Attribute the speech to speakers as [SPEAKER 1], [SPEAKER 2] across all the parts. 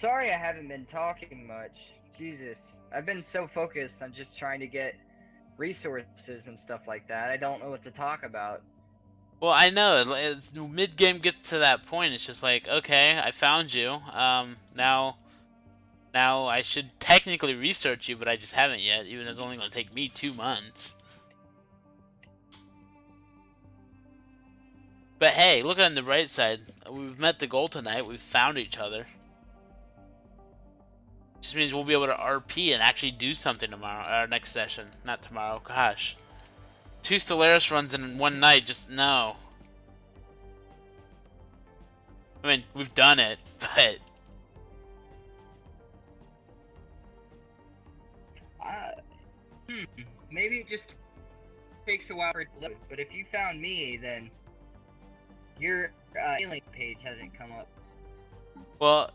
[SPEAKER 1] Sorry I haven't been talking much. Jesus, I've been so focused on just trying to get resources and stuff like that. I don't know what to talk about.
[SPEAKER 2] Well, I know. Mid-game gets to that point. It's just like, okay, I found you. Now I should technically research you, but I just haven't yet. Even though it's only going to take me 2 months. But hey, look on the bright side. We've met the goal tonight. We've found each other. Just means we'll be able to RP and actually do something tomorrow. Our next session. Not tomorrow. Gosh. 2 Stellaris runs in one night. Just no. I mean, we've done it, but...
[SPEAKER 1] Maybe it just takes a while for it to load. But if you found me, then your alien page hasn't come up.
[SPEAKER 2] Well,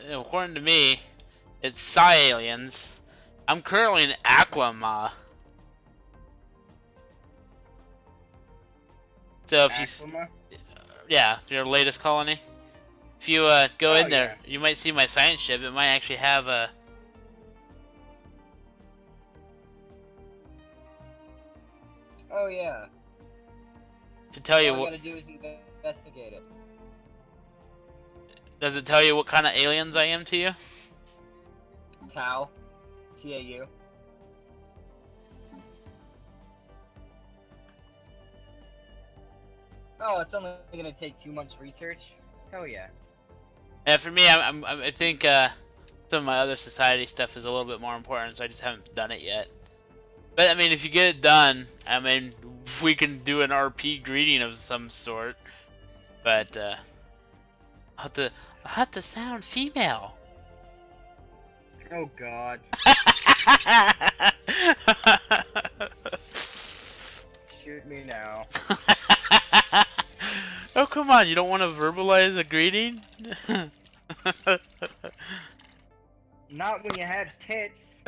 [SPEAKER 2] according to me, it's Psi-Aliens. I'm currently in Aklama. So if you... Yeah, your latest colony. If you go in there, you might see my science ship. It might actually have a...
[SPEAKER 1] Oh yeah.
[SPEAKER 2] To tell you
[SPEAKER 1] all
[SPEAKER 2] what...
[SPEAKER 1] I gotta do is investigate it.
[SPEAKER 2] Does it tell you what kind of aliens I am to you?
[SPEAKER 1] Tau. T-A-U. Oh, it's only gonna take 2 months research? Hell yeah.
[SPEAKER 2] Yeah, for me, I think some of my other society stuff is a little bit more important, so I just haven't done it yet. But I mean, if you get it done, I mean, we can do an RP greeting of some sort. But I have to sound female.
[SPEAKER 1] Oh God. Shoot me now.
[SPEAKER 2] Oh, come on, you don't want to verbalize a greeting?
[SPEAKER 1] Not when you have tits.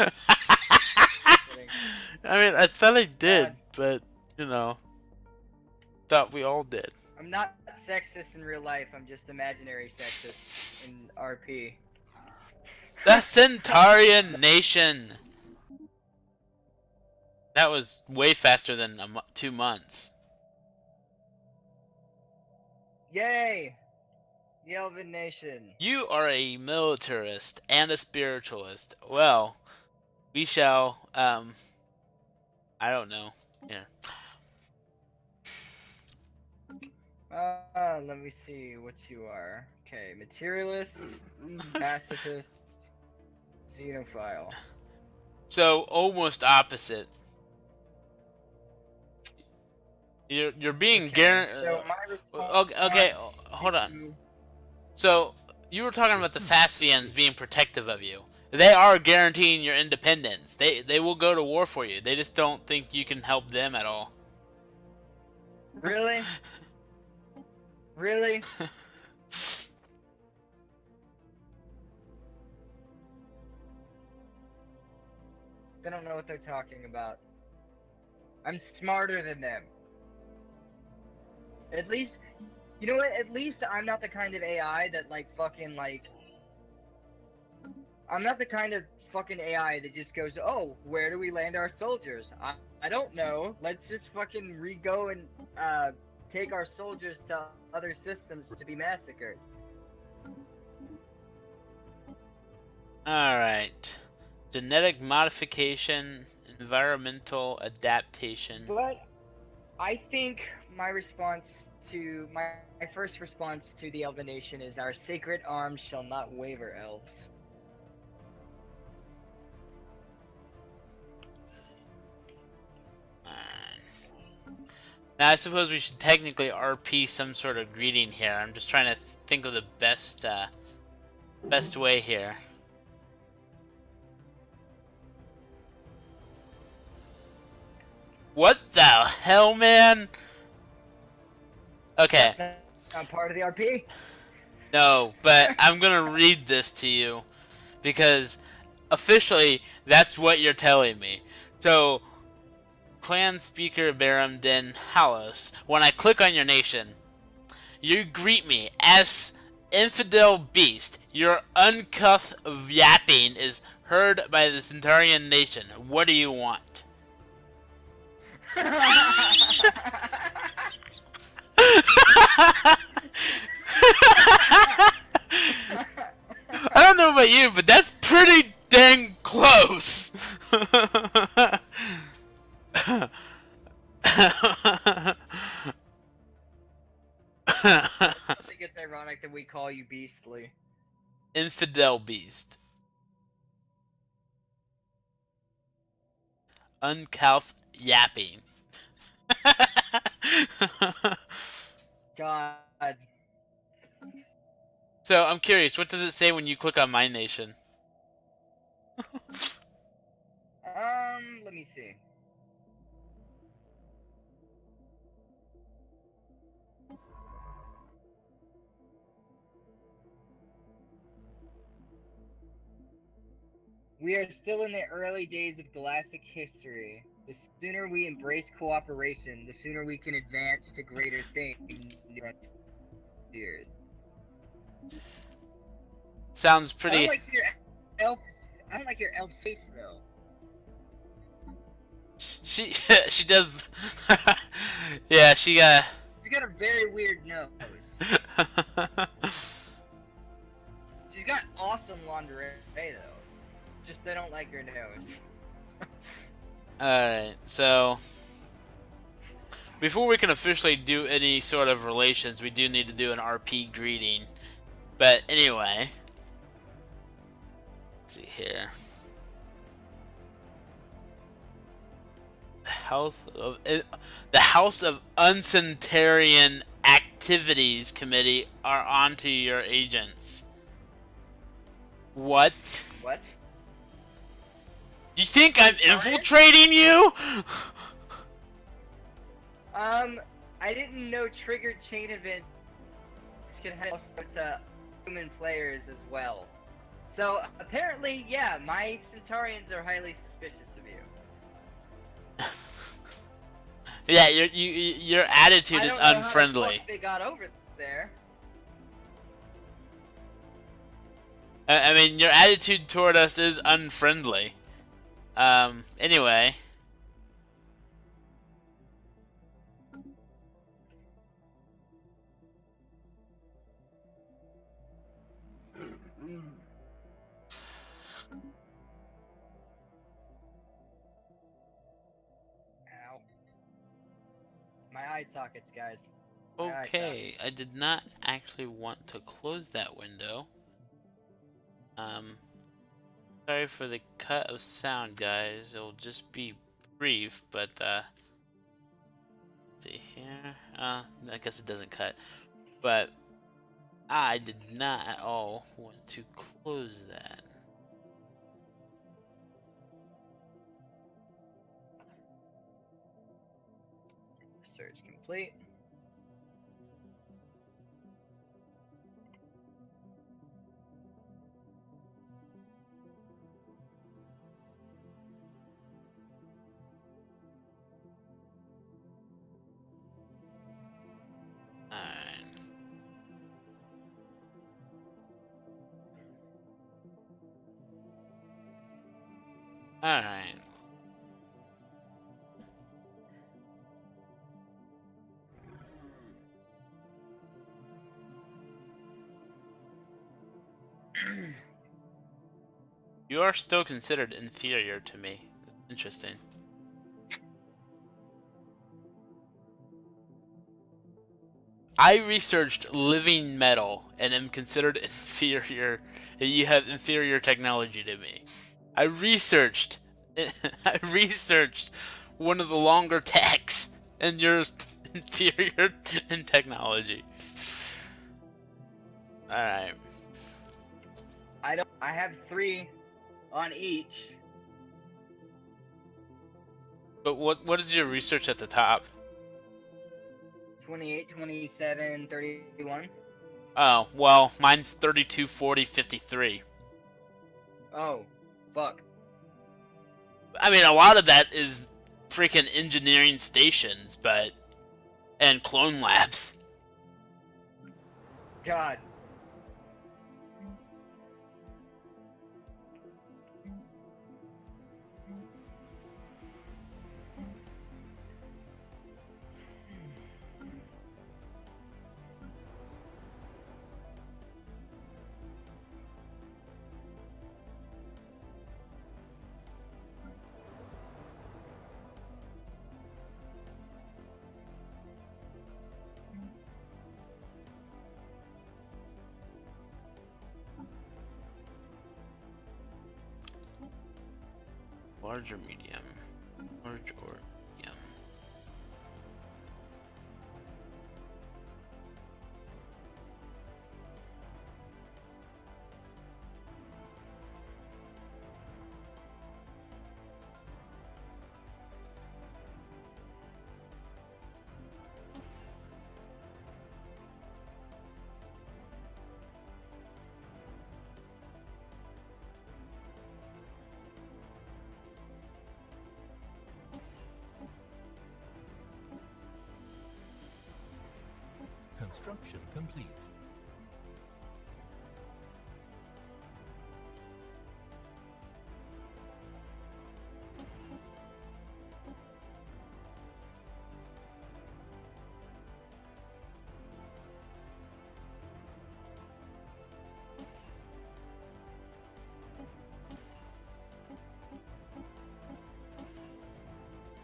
[SPEAKER 2] I mean, I thought I did, but, you know, thought we all did.
[SPEAKER 1] I'm not sexist in real life, I'm just imaginary sexist in RP.
[SPEAKER 2] The Centarian Nation! That was way faster than 2 months.
[SPEAKER 1] Yay! The Elvian Nation.
[SPEAKER 2] You are a militarist and a spiritualist. Well, we shall, I don't know. Yeah.
[SPEAKER 1] Let me see what you are. Okay, materialist, pacifist, xenophile.
[SPEAKER 2] So, almost opposite. You're being guaranteed.
[SPEAKER 1] So my response
[SPEAKER 2] okay, hold on. So, you were talking about the Phaspians being protective of you. They are guaranteeing your independence. They will go to war for you. They just don't think you can help them at all.
[SPEAKER 1] Really? Really? They don't know what they're talking about. I'm smarter than them. At least, you know what? At least I'm not the kind of AI that like fucking like. I'm not the kind of fucking AI that just goes, oh, where do we land our soldiers? I don't know. Let's just fucking re-go and take our soldiers to other systems to be massacred.
[SPEAKER 2] Alright. Genetic modification, environmental adaptation.
[SPEAKER 1] But I think my first response to the Elven Nation is our sacred arms shall not waver, elves.
[SPEAKER 2] Now I suppose we should technically RP some sort of greeting here. I'm just trying to think of the best way here. What the hell, man? Okay.
[SPEAKER 1] That's not part of the RP?
[SPEAKER 2] No, but I'm gonna read this to you because officially that's what you're telling me. So, Clan Speaker Baram Den Halos, when I click on your nation, you greet me as Infidel beast, your uncouth yapping is heard by the Centarian nation. What do you want? I don't know about you, but that's pretty dang close.
[SPEAKER 1] I think it's ironic that we call you beastly.
[SPEAKER 2] Infidel beast. Uncouth yapping.
[SPEAKER 1] God.
[SPEAKER 2] So I'm curious, what does it say when you click on my nation?
[SPEAKER 1] Let me see. We are still in the early days of galactic history. The sooner we embrace cooperation, the sooner we can advance to greater things.
[SPEAKER 2] Sounds
[SPEAKER 1] I
[SPEAKER 2] pretty.
[SPEAKER 1] don't like your elf. I don't like your elf face though.
[SPEAKER 2] She she does. Yeah, she
[SPEAKER 1] She's got a very weird nose. She's got awesome lingerie though. Just I don't like her nose.
[SPEAKER 2] Alright, so before we can officially do any sort of relations, we do need to do an RP greeting. But anyway, let's see here. The House of Uncentarian Activities Committee are onto your agents. What?
[SPEAKER 1] What?
[SPEAKER 2] You think I'm infiltrating you?
[SPEAKER 1] I didn't know triggered chain events can have all sorts of human players as well. So apparently, yeah, my Centarians are highly suspicious of you.
[SPEAKER 2] Yeah, your attitude is
[SPEAKER 1] I don't know
[SPEAKER 2] unfriendly.
[SPEAKER 1] how the fuck they got over there.
[SPEAKER 2] I mean, your attitude toward us is unfriendly. Anyway.
[SPEAKER 1] Ow. My eye sockets, guys. My eye
[SPEAKER 2] Okay,
[SPEAKER 1] sockets.
[SPEAKER 2] I did not actually want to close that window. Sorry for the cut of sound, guys. It'll just be brief, but, let's see here. I guess it doesn't cut. But I did not at all want to close that.
[SPEAKER 1] Search complete.
[SPEAKER 2] Alright. You are still considered inferior to me. Interesting. I researched living metal and am considered inferior. You have inferior technology to me. I researched one of the longer techs, and you're inferior in technology. Alright.
[SPEAKER 1] I have 3 on each.
[SPEAKER 2] But what is your research at the top?
[SPEAKER 1] 28, 27, 31.
[SPEAKER 2] Oh, well, mine's 32, 40, 53.
[SPEAKER 1] Oh, fuck.
[SPEAKER 2] I mean, a lot of that is freaking engineering stations, and clone labs.
[SPEAKER 1] God.
[SPEAKER 2] Large or medium? Large or medium?
[SPEAKER 3] Construction complete.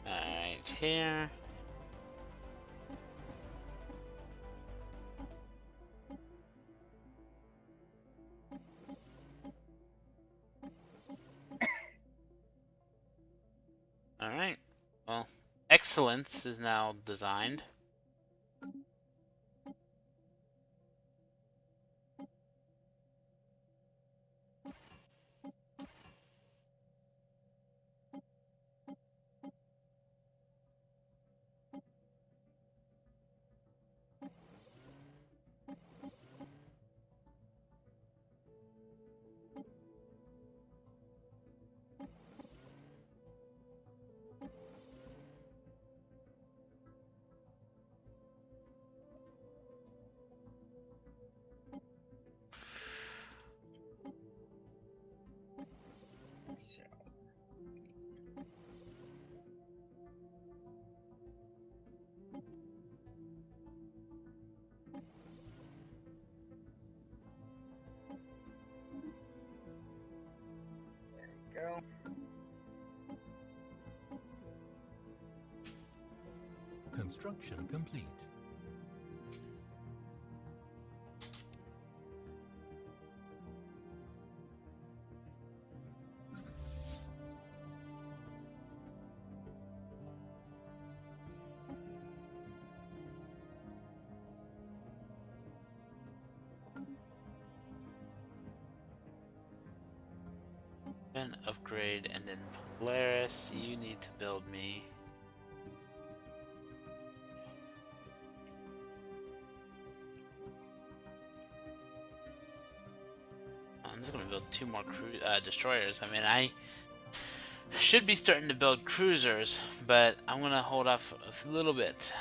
[SPEAKER 2] Alright, here. Alright, well, excellence is now designed.
[SPEAKER 1] Go.
[SPEAKER 3] Construction complete.
[SPEAKER 2] Then upgrade, and then Polaris, you need to build me. I'm just gonna build 2 more destroyers. I mean, I should be starting to build cruisers, but I'm gonna hold off a little bit.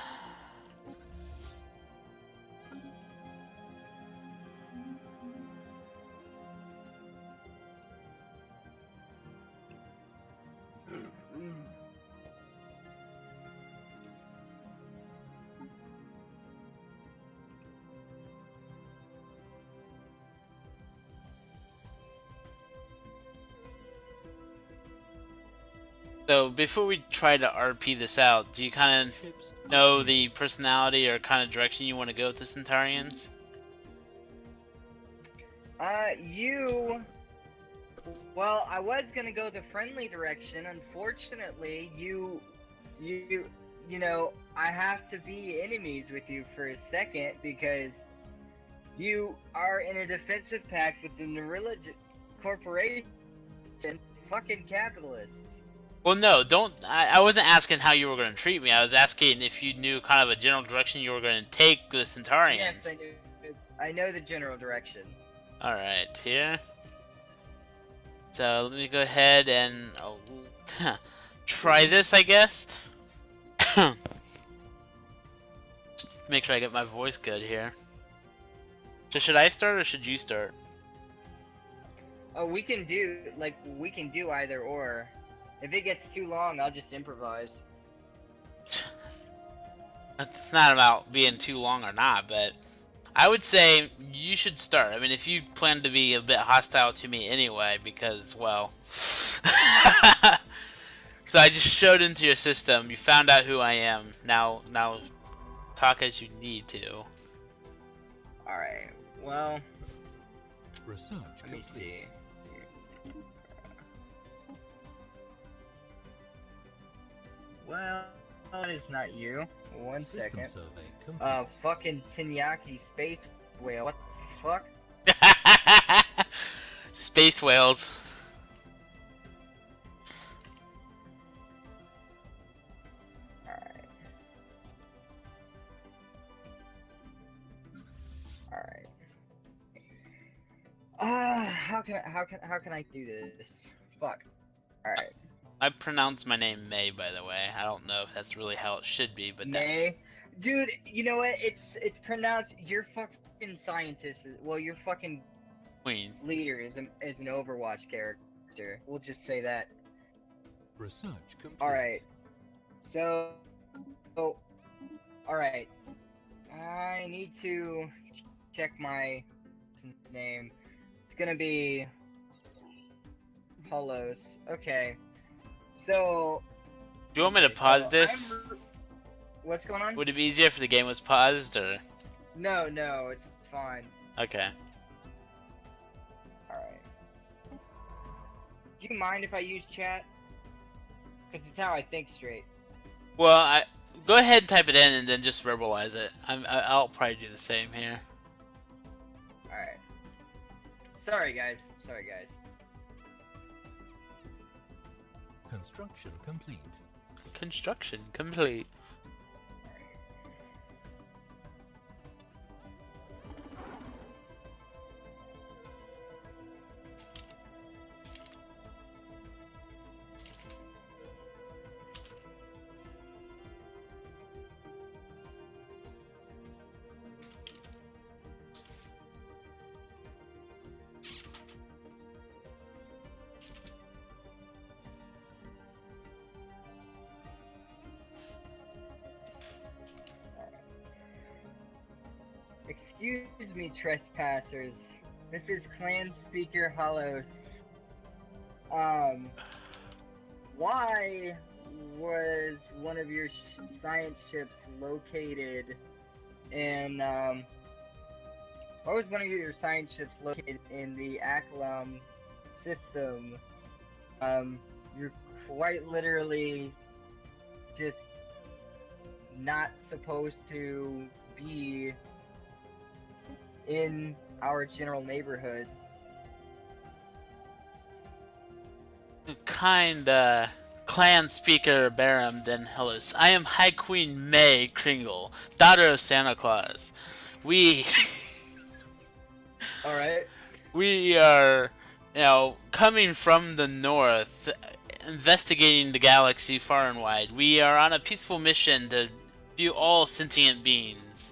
[SPEAKER 2] So before we try to RP this out, do you kind of know the personality or kind of direction you want to go with the Centarians?
[SPEAKER 1] Well, I was gonna go the friendly direction. Unfortunately, you know, I have to be enemies with you for a second because you are in a defensive pact within the religion corporation, fucking capitalists.
[SPEAKER 2] Well, no, don't. I wasn't asking how you were going to treat me. I was asking if you knew kind of a general direction you were going to take the Centarians.
[SPEAKER 1] Yes, I do. I know the general direction.
[SPEAKER 2] Alright, here. So, let me go ahead and try this, I guess. Make sure I get my voice good here. So, should I start or should you start?
[SPEAKER 1] Oh, we can do either or. If it gets too long, I'll just improvise.
[SPEAKER 2] It's not about being too long or not, but I would say you should start. I mean, if you plan to be a bit hostile to me anyway, because, well... So I just showed into your system, you found out who I am. Now talk as you need to.
[SPEAKER 1] Alright, well...
[SPEAKER 3] Research
[SPEAKER 1] Let me see. Well, that is not you. One
[SPEAKER 3] System
[SPEAKER 1] second.
[SPEAKER 3] survey complete.
[SPEAKER 1] Fucking Tinyaki space whale. What the fuck?
[SPEAKER 2] Space whales.
[SPEAKER 1] Alright. Alright. How can I do this? Fuck. Alright.
[SPEAKER 2] I pronounce my name May, by the way. I don't know if that's really how it should be, but that...
[SPEAKER 1] May? Dude, you know what? It's pronounced your fucking scientist well your fucking
[SPEAKER 2] Queen.
[SPEAKER 1] leader is an Overwatch character. We'll just say that.
[SPEAKER 3] Research complete.
[SPEAKER 1] Alright. So alright. I need to check my name. It's gonna be Holos. Okay. So
[SPEAKER 2] Do you want me to pause this?
[SPEAKER 1] What's going on?
[SPEAKER 2] Would it be easier if the game was paused, or...?
[SPEAKER 1] No, it's fine.
[SPEAKER 2] Okay.
[SPEAKER 1] Alright. Do you mind if I use chat? Because it's how I think straight.
[SPEAKER 2] Well, go ahead and type it in and then just verbalize it. I'll probably do the same here.
[SPEAKER 1] Alright. Sorry guys.
[SPEAKER 3] Construction complete.
[SPEAKER 2] Construction complete.
[SPEAKER 1] Excuse me, trespassers. This is Clan Speaker Holos. Why was one of your science ships located in, why was one of your science ships located in the Aklam system? You're quite literally just not supposed to be in our general neighborhood.
[SPEAKER 2] Kind, clan speaker Baram Den Hellas. I am High Queen May Kringle, daughter of Santa Claus. We...
[SPEAKER 1] Alright.
[SPEAKER 2] We are, coming from the north, investigating the galaxy far and wide. We are on a peaceful mission to view all sentient beings.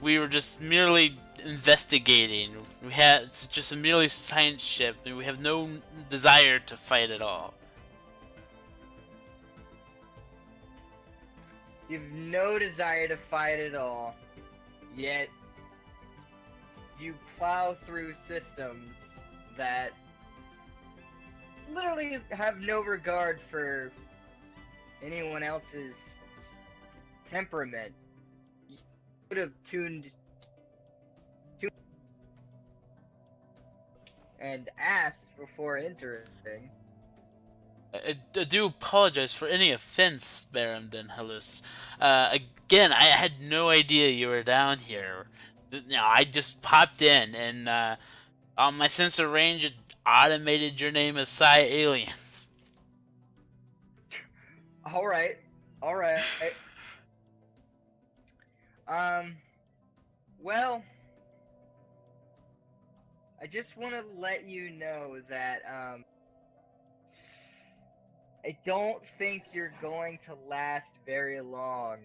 [SPEAKER 2] We were just merely investigating. It's just a merely science ship, and we have no desire to fight at all.
[SPEAKER 1] You've no desire to fight at all, yet you plow through systems that literally have no regard for anyone else's temperament. You could have tuned and asked before entering.
[SPEAKER 2] I do apologize for any offense, Baron Den Hellas. Again, I had no idea you were down here. I just popped in, and on my sensor range, it automated your name as Psi Aliens.
[SPEAKER 1] Alright. Well, I just want to let you know that, I don't think you're going to last very long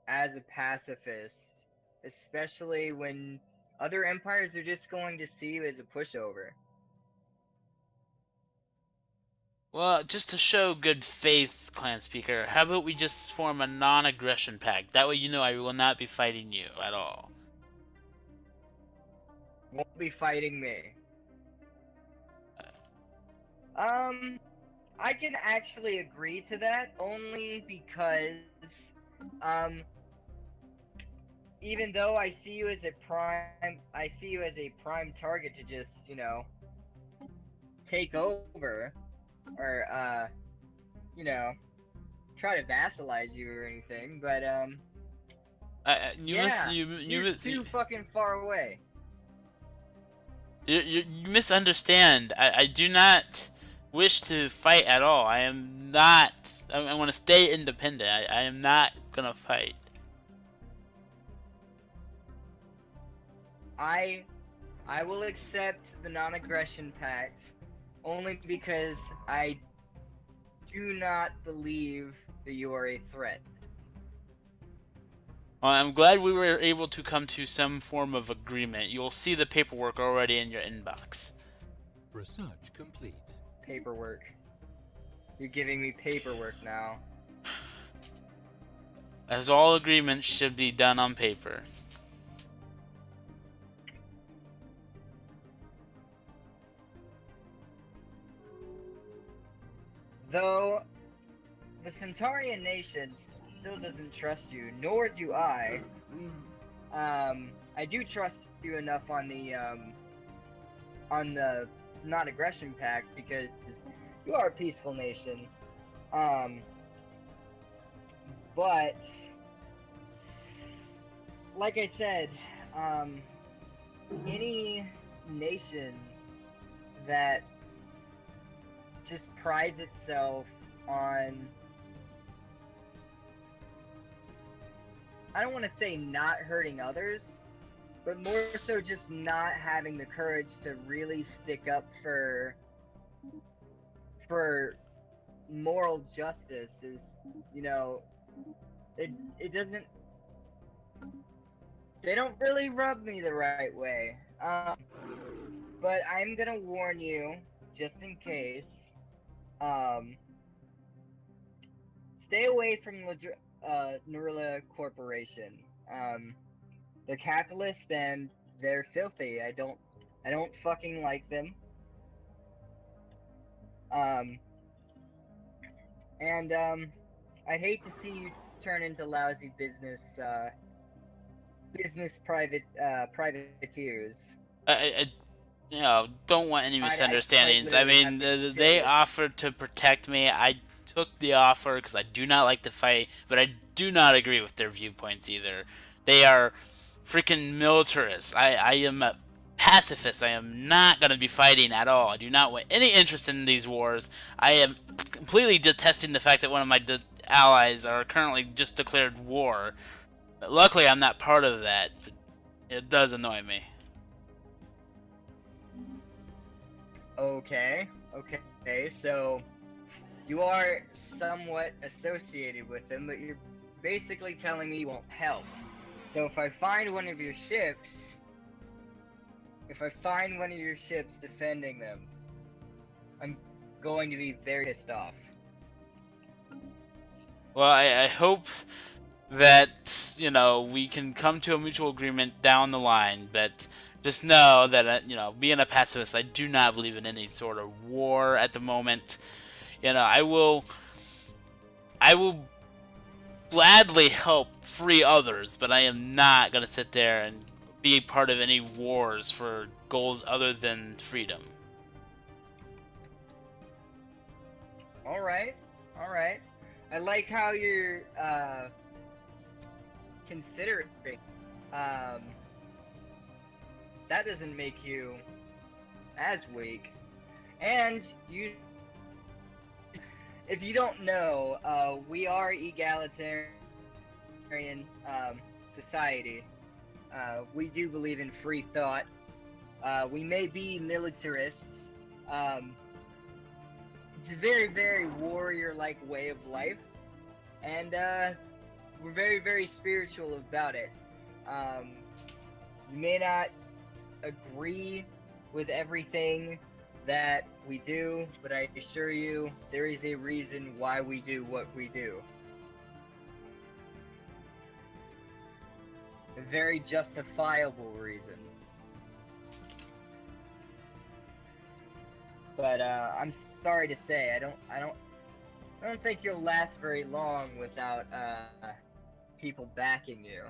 [SPEAKER 1] as a pacifist, especially when other empires are just going to see you as a pushover.
[SPEAKER 2] Well, just to show good faith, Clan Speaker, how about we just form a non-aggression pact? That way I will not be fighting you at all.
[SPEAKER 1] Won't be fighting me. I can actually agree to that only because, even though I see you as a prime target to just, take over, or, try to vassalize you or anything, but
[SPEAKER 2] You
[SPEAKER 1] yeah,
[SPEAKER 2] you
[SPEAKER 1] too fucking far away.
[SPEAKER 2] you misunderstand. I do not wish to fight at all. I am not. I want to stay independent. I am not gonna fight.
[SPEAKER 1] I will accept the non-aggression pact only because I do not believe that you are a threat.
[SPEAKER 2] Well, I'm glad we were able to come to some form of agreement. You'll see the paperwork already in your inbox.
[SPEAKER 3] Research complete.
[SPEAKER 1] Paperwork. You're giving me paperwork now.
[SPEAKER 2] As all agreements should be done on paper.
[SPEAKER 1] Though the Centarian nation still doesn't trust you, nor do I. I do trust you enough on the non-aggression pact because you are a peaceful nation. But like I said, any nation that just prides itself on, I don't want to say not hurting others, but more so just not having the courage to really stick up for moral justice is, you know, it doesn't, they don't really rub me the right way. But I'm gonna warn you, just in case, stay away from Norla Corporation. They're capitalist and they're filthy. I don't fucking like them. I'd hate to see you turn into lousy business privateers.
[SPEAKER 2] I don't want any misunderstandings. I mean, they offered to protect me. I took the offer because I do not like to fight, but I do not agree with their viewpoints either. They are freaking militarists. I am a pacifist. I am not going to be fighting at all. I do not want any interest in these wars. I am completely detesting the fact that one of my allies are currently just declared war. But luckily, I'm not part of that. But it does annoy me.
[SPEAKER 1] Okay, so you are somewhat associated with them, but you're basically telling me you won't help. So if I find one of your ships defending them, I'm going to be very pissed off.
[SPEAKER 2] Well, I hope that, we can come to a mutual agreement down the line, but just know that, being a pacifist, I do not believe in any sort of war at the moment. I will gladly help free others, but I am not going to sit there and be part of any wars for goals other than freedom.
[SPEAKER 1] Alright. I like how you're, considering. That doesn't make you as weak. And if you don't know, we are egalitarian society. We do believe in free thought. We may be militarists. It's a very, very warrior-like way of life, and we're very, very spiritual about it. You may not agree with everything that we do, but I assure you there is a reason why we do what we do. A very justifiable reason. But I'm sorry to say, I don't think you'll last very long without people backing you.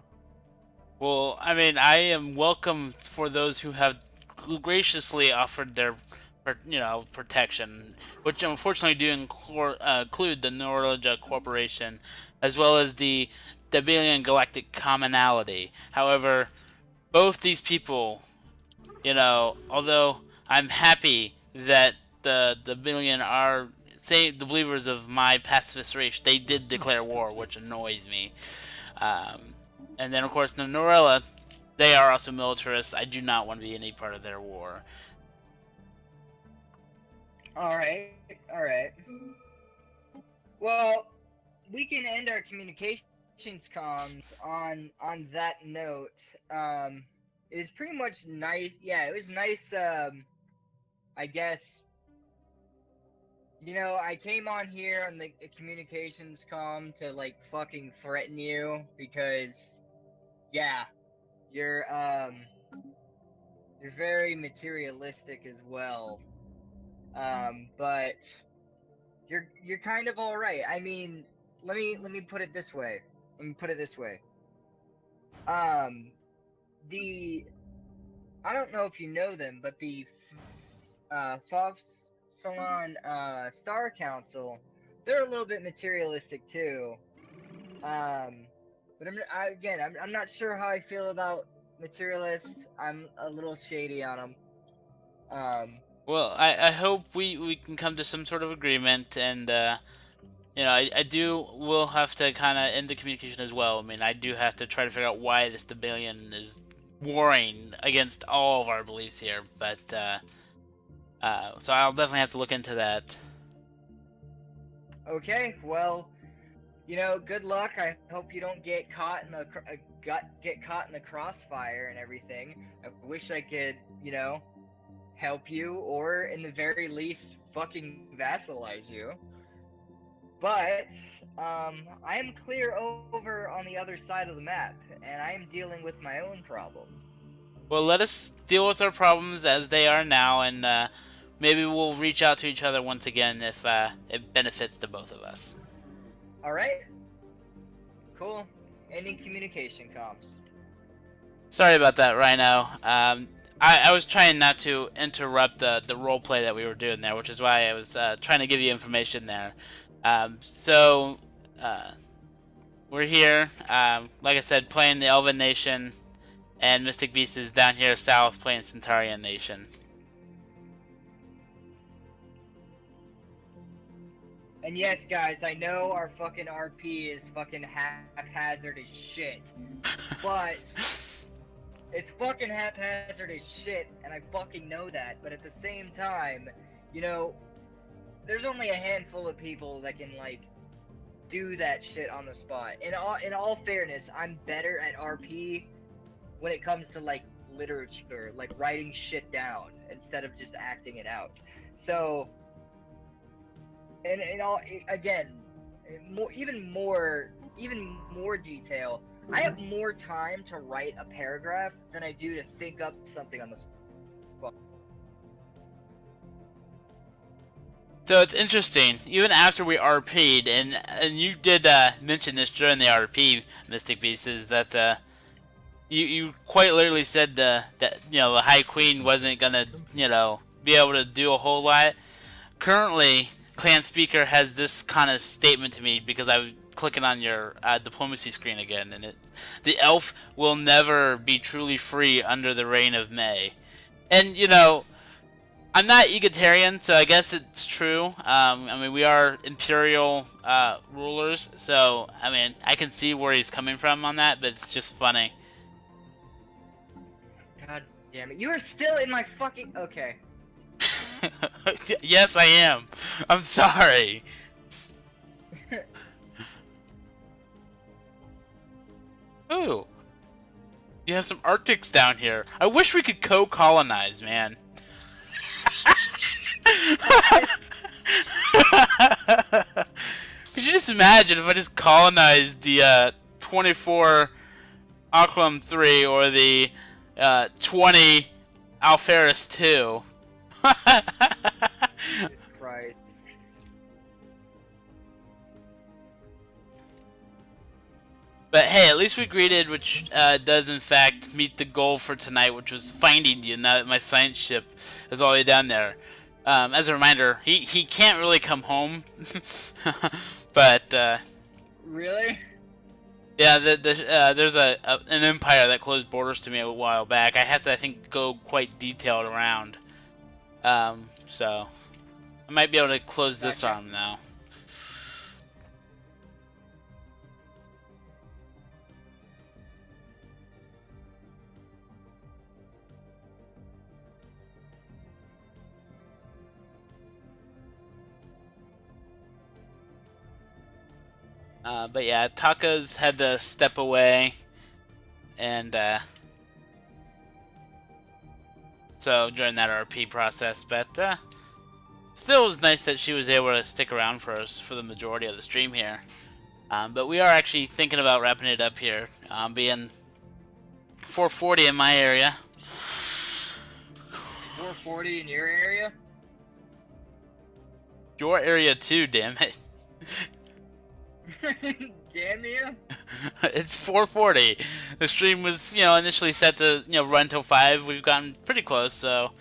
[SPEAKER 2] Well, I mean, I am welcome for those who have graciously offered their protection, which unfortunately do include the Norwegia Corporation, as well as the Debilian Galactic Commonality. However, both these people, although I'm happy that the billion are the believers of my pacifist race, they did declare war, which annoys me. And then of course the Norella, they are also militarists. I do not want to be any part of their war.
[SPEAKER 1] All right. Well, we can end our communications comms on that note. It was pretty much nice. Yeah, it was nice. I guess. I came on here on the communications comm to like fucking threaten you because, yeah, you're very materialistic as well. But you're kind of all right. I mean, let me put it this way. I don't know if you know them, but the Fofs Salon Star Council, they're a little bit materialistic too. But I'm not sure how I feel about materialists. I'm a little shady on them.
[SPEAKER 2] Well, I hope we can come to some sort of agreement, and will have to kind of end the communication as well. I mean, I do have to try to figure out why this Debilian is warring against all of our beliefs here, but so I'll definitely have to look into that.
[SPEAKER 1] Okay, well, good luck. I hope you don't get caught in the crossfire and everything. I wish I could, help you, or in the very least, fucking vassalize you. But I am clear over on the other side of the map, and I am dealing with my own problems.
[SPEAKER 2] Well, let us deal with our problems as they are now, and maybe we'll reach out to each other once again if it benefits the both of us.
[SPEAKER 1] All right. Cool. Ending communication comms.
[SPEAKER 2] Sorry about that, Rhino. I was trying not to interrupt the roleplay that we were doing there, which is why I was trying to give you information there. So we're here, like I said, playing the Elven Nation, and Mystic Beast is down here south playing Centarian Nation.
[SPEAKER 1] And yes, guys, I know our fucking RP is fucking haphazard as shit, but it's fucking haphazard as shit, and I fucking know that. But at the same time, there's only a handful of people that can like do that shit on the spot. In all fairness, I'm better at RP when it comes to like literature, like writing shit down instead of just acting it out. So, and again, even more detail. I have more time to write a paragraph than I do to think up something on the spot.
[SPEAKER 2] So it's interesting, even after we RP'd, and you did mention this during the RP, Mystic Beast, is that you quite literally said that the High Queen wasn't gonna be able to do a whole lot. Currently, Clan Speaker has this kind of statement to me because I was clicking on your diplomacy screen again, and the elf will never be truly free under the reign of May. And I'm not egalitarian, so I guess it's true. I mean, we are imperial rulers, so I mean, I can see where he's coming from on that, but it's just funny.
[SPEAKER 1] God damn it! You are still in my fucking. Okay.
[SPEAKER 2] Yes, I am. I'm sorry. Ooh, you have some Arctics down here. I wish we could co-colonize, man. Could you just imagine if I just colonized the 24 Aquam 3 or the 20 Alferis 2?
[SPEAKER 1] Jesus Christ.
[SPEAKER 2] But hey, at least we greeted, which does in fact meet the goal for tonight, which was finding you now that my science ship is all the way down there. As a reminder, he can't really come home, but
[SPEAKER 1] Really?
[SPEAKER 2] yeah, there's an empire that closed borders to me a while back. I have to, I think, go quite detailed around. So I might be able to close this
[SPEAKER 1] Gotcha.
[SPEAKER 2] on now. But yeah, Taka's had to step away, and so during that RP process, but still it was nice that she was able to stick around for us for the majority of the stream here. But we are actually thinking about wrapping it up here, being 4:40 in my area.
[SPEAKER 1] 440 in your area?
[SPEAKER 2] Your area too, damn it.
[SPEAKER 1] Damn you.
[SPEAKER 2] It's 4:40. The stream was, initially set to, run till 5. We've gotten pretty close, so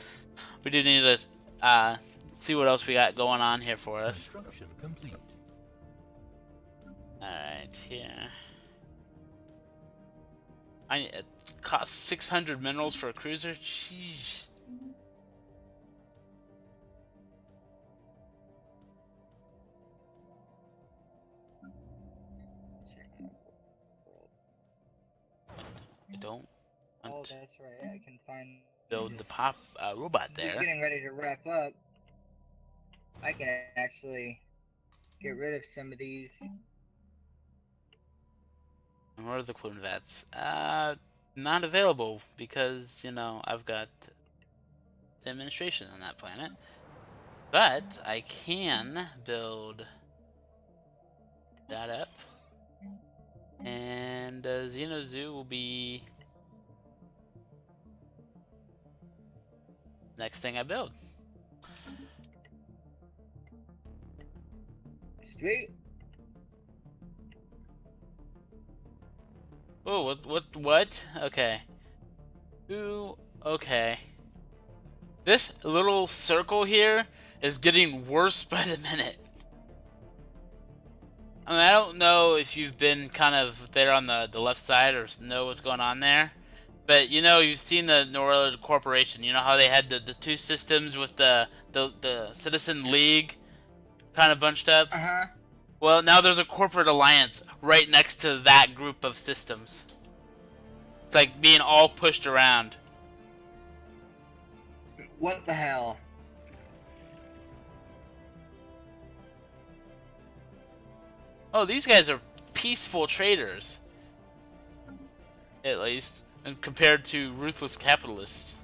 [SPEAKER 2] we do need to see what else we got going on here for us.
[SPEAKER 3] Construction complete.
[SPEAKER 2] Alright, here. It costs 600 minerals for a cruiser? Jeez. I don't
[SPEAKER 1] Oh,
[SPEAKER 2] want to
[SPEAKER 1] that's right. I can find.
[SPEAKER 2] build the pop robot
[SPEAKER 1] We're
[SPEAKER 2] there.
[SPEAKER 1] getting ready to wrap up. I can actually get rid of some of these.
[SPEAKER 2] And where are the clone vets? Not available because, I've got the administration on that planet. But I can build that up. And Xeno Zoo will be next thing I build.
[SPEAKER 1] Sweet.
[SPEAKER 2] Oh, what? Okay. Ooh, okay. This little circle here is getting worse by the minute. I mean, I don't know if you've been kind of there on the left side or know what's going on there. But, you've seen the Norway Corporation. You know how they had the two systems with the Citizen League kind of bunched up?
[SPEAKER 1] Uh-huh.
[SPEAKER 2] Well, now there's a corporate alliance right next to that group of systems. It's like being all pushed around.
[SPEAKER 1] What the hell?
[SPEAKER 2] Oh, these guys are peaceful traders. At least. And compared to ruthless capitalists.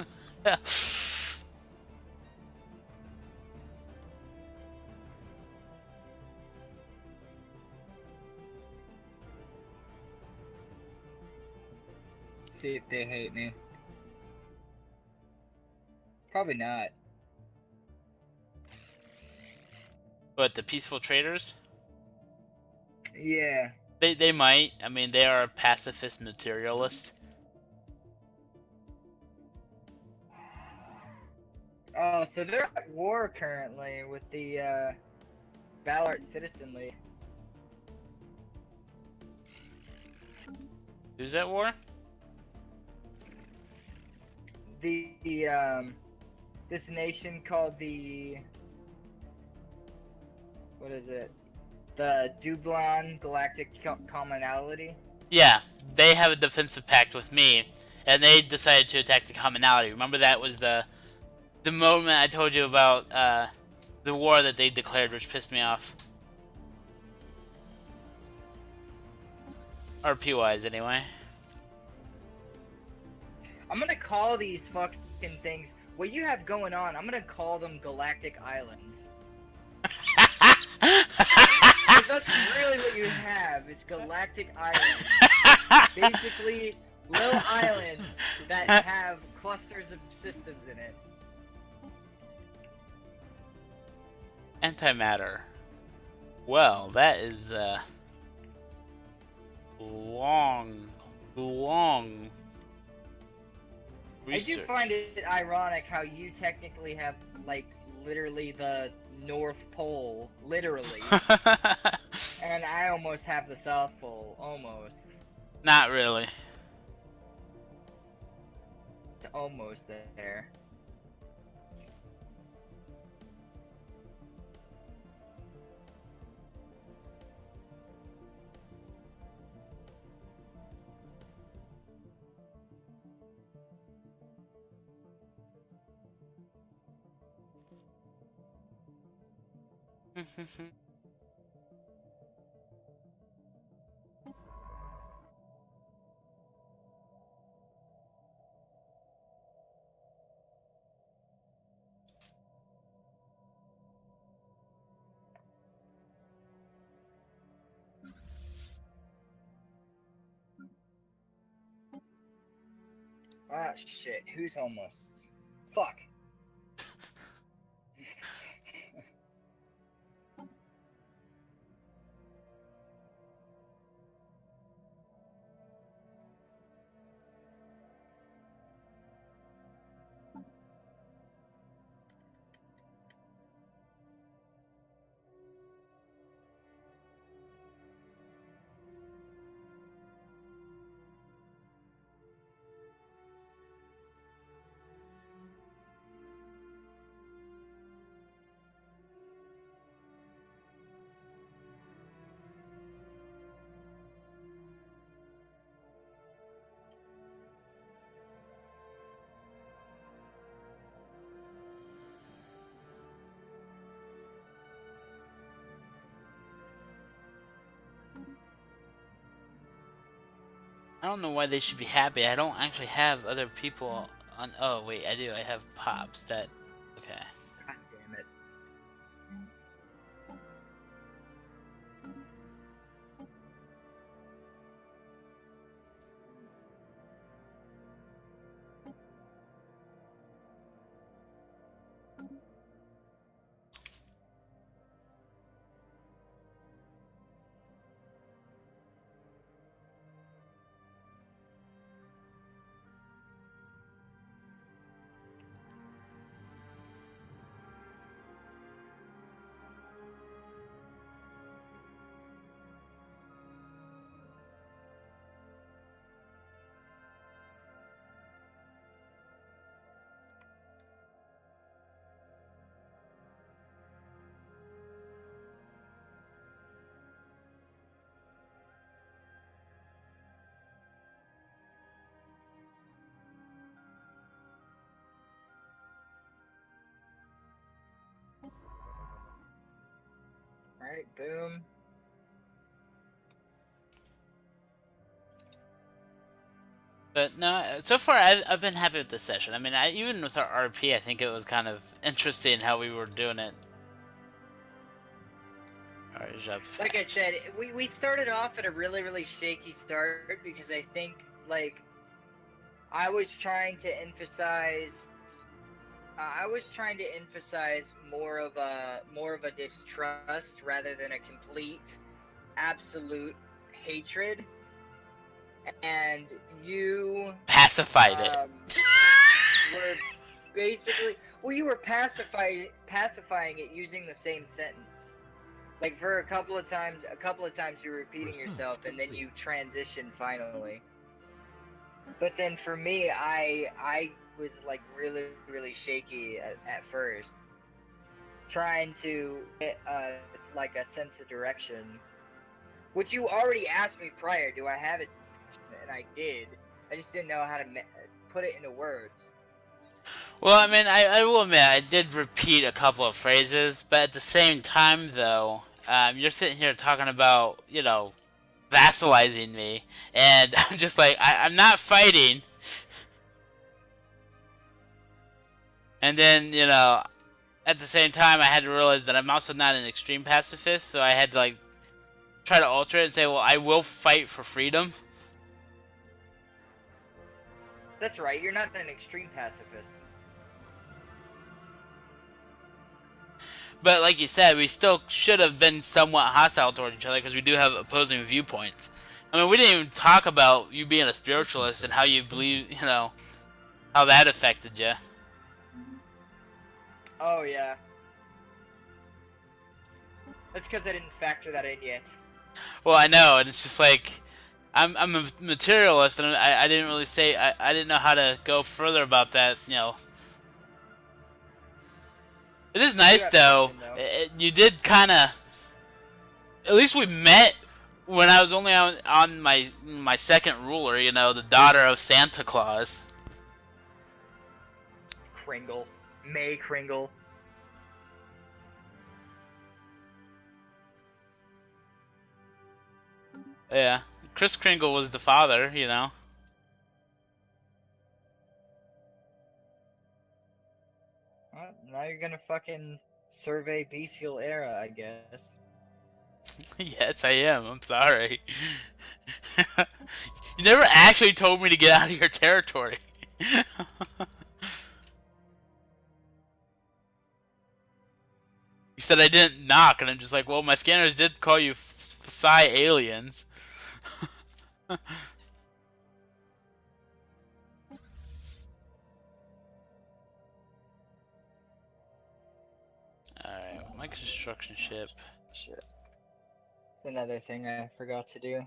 [SPEAKER 1] See if they hate me. Probably not.
[SPEAKER 2] But the peaceful traders?
[SPEAKER 1] Yeah.
[SPEAKER 2] They might. I mean, they are a pacifist materialist.
[SPEAKER 1] Oh, so they're at war currently with the Ballard Citizen League.
[SPEAKER 2] Who's at war?
[SPEAKER 1] This nation called the, what is it? The Dublin Galactic Commonality.
[SPEAKER 2] Yeah, they have a defensive pact with me, and they decided to attack the commonality. Remember that was the moment I told you about the war that they declared, which pissed me off. RP-wise, anyway.
[SPEAKER 1] I'm gonna call these fucking things, what you have going on, I'm gonna call them Galactic Islands. 'Cause that's really what you have, is Galactic Islands. Basically, little islands that have clusters of systems in it.
[SPEAKER 2] Antimatter. Well, that is long Research.
[SPEAKER 1] I do find it ironic how you technically have, like, literally the North Pole, literally, and I almost have the South Pole, almost.
[SPEAKER 2] Not really.
[SPEAKER 1] It's almost there. Ah, shit. Who's homeless? Fuck.
[SPEAKER 2] I don't know why they should be happy. I don't actually have other people on. Oh wait, I do. I have Pops. That. Okay.
[SPEAKER 1] God damn it. Alright, boom.
[SPEAKER 2] But no, so far I've been happy with this session. I mean, even with our RP, I think it was kind of interesting how we were doing it. Alright, job
[SPEAKER 1] Like I
[SPEAKER 2] patch.
[SPEAKER 1] said, we started off at a really shaky start because I think, like, I was trying to emphasize more of a distrust rather than a complete absolute hatred, and you
[SPEAKER 2] Pacified it.
[SPEAKER 1] were basically, well, you were pacifying it using the same sentence. Like, for a couple of times you were repeating yourself, and then you transitioned finally. But then for me, I was like really shaky at first, trying to get like a sense of direction, which you already asked me prior. Do I have it? And I did. I just didn't know how to put it into words.
[SPEAKER 2] Well, I mean, I will admit I did repeat a couple of phrases, but at the same time, though, you're sitting here talking about, you know, vassalizing me, and I'm just like, I'm not fighting. And then, you know, at the same time, I had to realize that I'm also not an extreme pacifist, so I had to, like, try to alter it and say, well, I will fight for freedom.
[SPEAKER 1] That's right, you're not an extreme pacifist.
[SPEAKER 2] But like you said, we still should have been somewhat hostile toward each other because we do have opposing viewpoints. I mean, we didn't even talk about you being a spiritualist and how you believe, you know. how that affected you.
[SPEAKER 1] Oh yeah. That's because I didn't factor that in yet.
[SPEAKER 2] Well, I know, and it's just like I'm a materialist, and I didn't really say I didn't know how to go further about that. You know, it is
[SPEAKER 1] I do
[SPEAKER 2] nice
[SPEAKER 1] have a
[SPEAKER 2] though.
[SPEAKER 1] question, though.
[SPEAKER 2] You did kind of. At least we met when I was only on my second ruler. You know, the daughter of Santa Claus.
[SPEAKER 1] Kringle. May Kringle.
[SPEAKER 2] Yeah, Kris Kringle was the father. You know.
[SPEAKER 1] Well, now you're gonna fucking survey bestial era, I guess.
[SPEAKER 2] Yes, I am. I'm sorry. You never actually told me to get out of your territory. You said I didn't knock, and I'm just like, well, my scanners did call you Psi aliens. Alright, my construction ship.
[SPEAKER 1] Shit. It's another thing I forgot to do.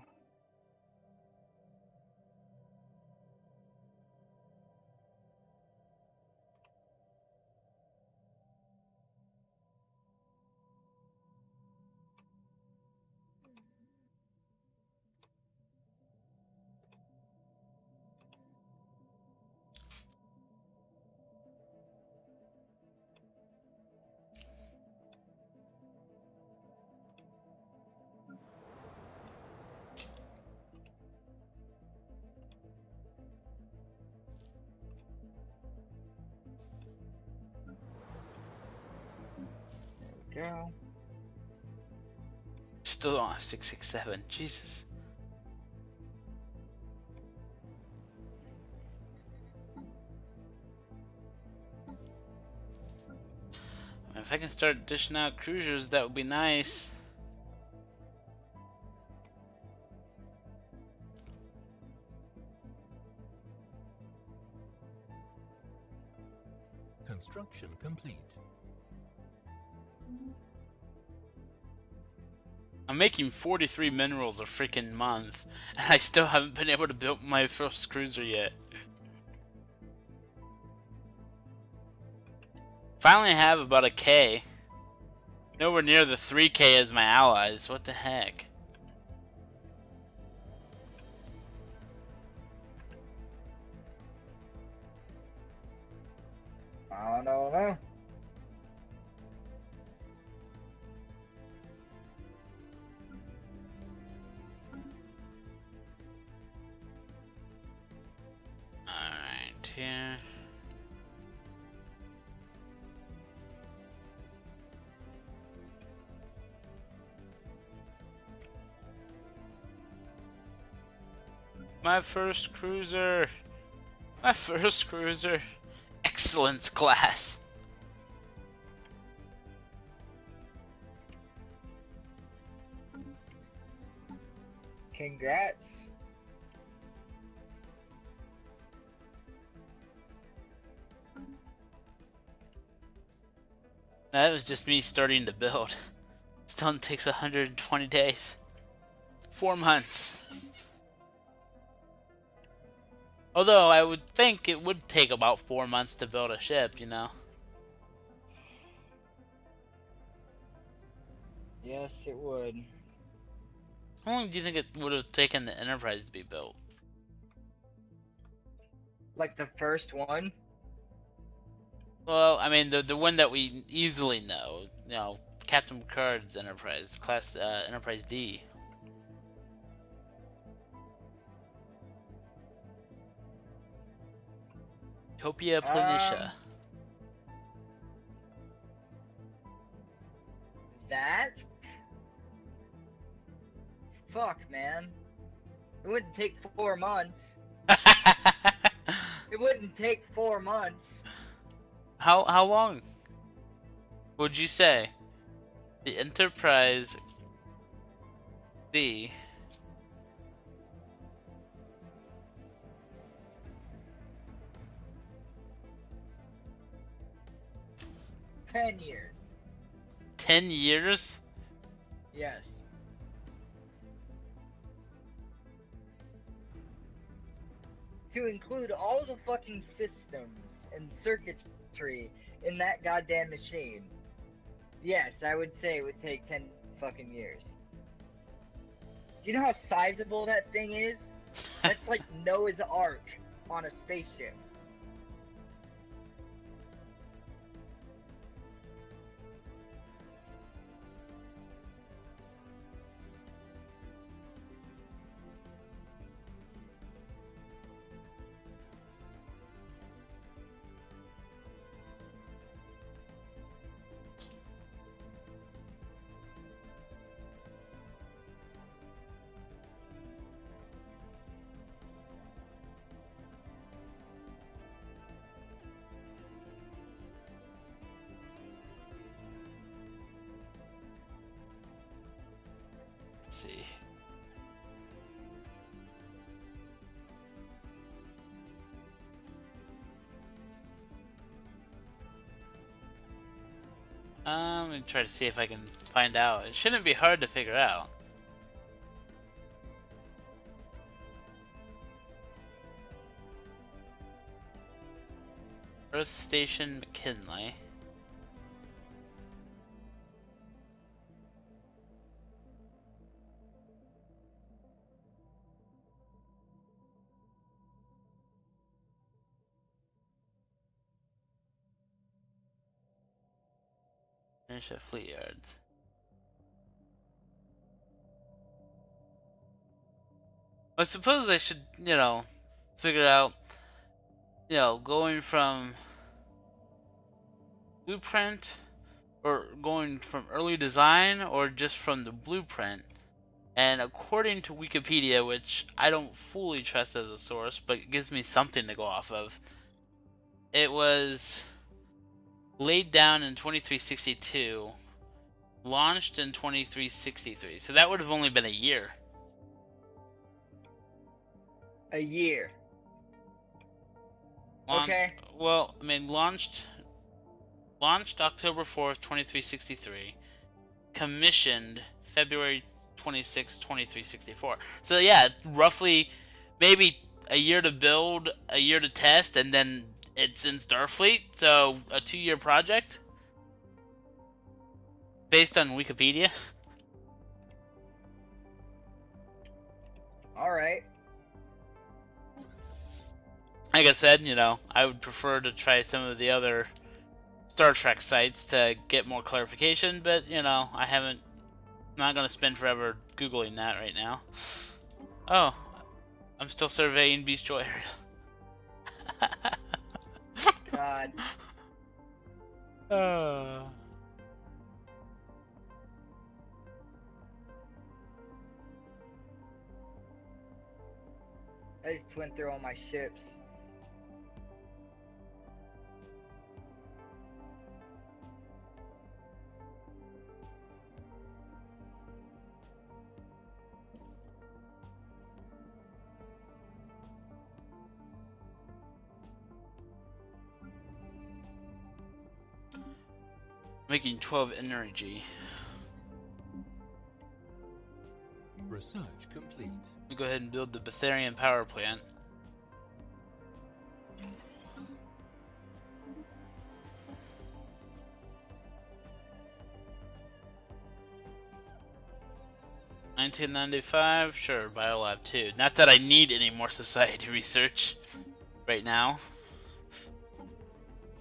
[SPEAKER 1] There we go.
[SPEAKER 2] Still on 667. Jesus. If I can start dishing out cruisers, that would be nice.
[SPEAKER 3] Construction complete.
[SPEAKER 2] I'm making 43 minerals a freaking month, and I still haven't been able to build my first cruiser yet. Finally have about a K. Nowhere near the 3K as my allies. What the heck?
[SPEAKER 1] I don't know.
[SPEAKER 2] Alright, here. My first cruiser. My first cruiser. Excellence class.
[SPEAKER 1] Congrats.
[SPEAKER 2] That was just me starting to build. Still takes 120 days. 4 months. Although I would think it would take about 4 months to build a ship, you know.
[SPEAKER 1] Yes, it would.
[SPEAKER 2] How long do you think it would have taken the Enterprise to be built?
[SPEAKER 1] Like the first one?
[SPEAKER 2] Well, I mean, the one that we easily know, you know, Captain Picard's Enterprise, class Enterprise D. Utopia Planitia.
[SPEAKER 1] That? Fuck, man. It wouldn't take 4 months. It wouldn't take 4 months.
[SPEAKER 2] How long would you say the Enterprise D
[SPEAKER 1] 10 years.
[SPEAKER 2] 10 years?
[SPEAKER 1] Yes. To include all the fucking systems and circuitry in that goddamn machine. Yes, I would say it would take 10 fucking years. Do you know how sizable that thing is? That's like Noah's Ark on a spaceship.
[SPEAKER 2] Let's see. I'm gonna try to see if I can find out. It shouldn't be hard to figure out. Earth Station McKinley. Finish at Fleet Yards. I suppose I should, figure out, going from blueprint or going from early design or just from the blueprint. And according to Wikipedia, which I don't fully trust as a source, but it gives me something to go off of, it was laid down in 2362, launched in 2363. So that would have only been a year.
[SPEAKER 1] A year. Okay.
[SPEAKER 2] Well, I mean, launched October 4th, 2363. Commissioned February 26, 2364. So yeah, roughly maybe a year to build, a year to test, and then it's in Starfleet. So a 2-year project based on Wikipedia.
[SPEAKER 1] All right.
[SPEAKER 2] Like I said, I would prefer to try some of the other Star Trek sites to get more clarification, but I haven't. I'm not gonna spend forever googling that right now. Oh, I'm still surveying Bistro area.
[SPEAKER 1] God. I just went through all my ships.
[SPEAKER 2] Making 12 energy.
[SPEAKER 3] Research complete.
[SPEAKER 2] We go ahead and build the Betharian power plant. $1995, sure, Biolab 2. Not that I need any more society research right now.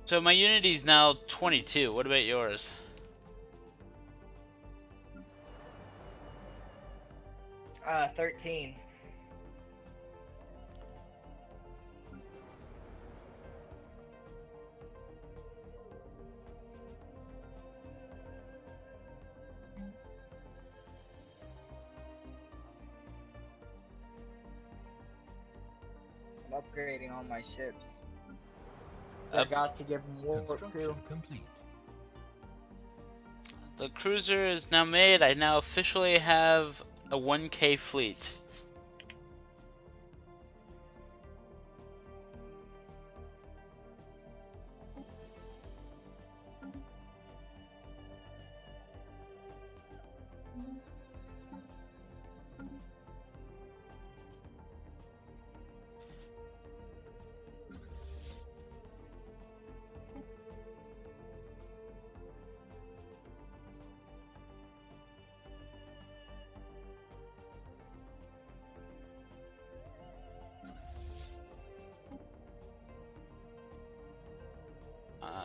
[SPEAKER 2] So my Unity's now 22. What about yours?
[SPEAKER 1] Uh, 13. I'm upgrading all my ships. I got to give them warp
[SPEAKER 3] Construction
[SPEAKER 1] too.
[SPEAKER 3] complete.
[SPEAKER 2] The cruiser is now made. I now officially have a 1K fleet.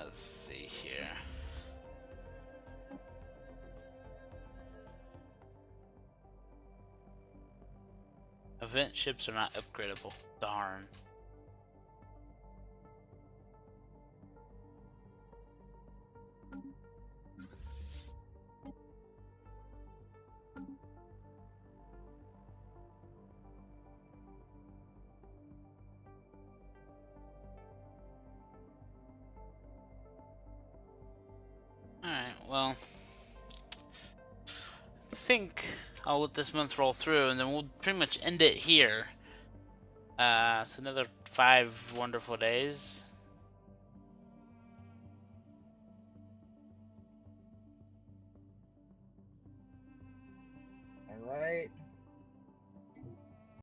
[SPEAKER 2] Let's see here. Event ships are not upgradable. Darn. Alright, well, I think I'll let this month roll through and then we'll pretty much end it here. It's another 5 wonderful days.
[SPEAKER 1] Alright.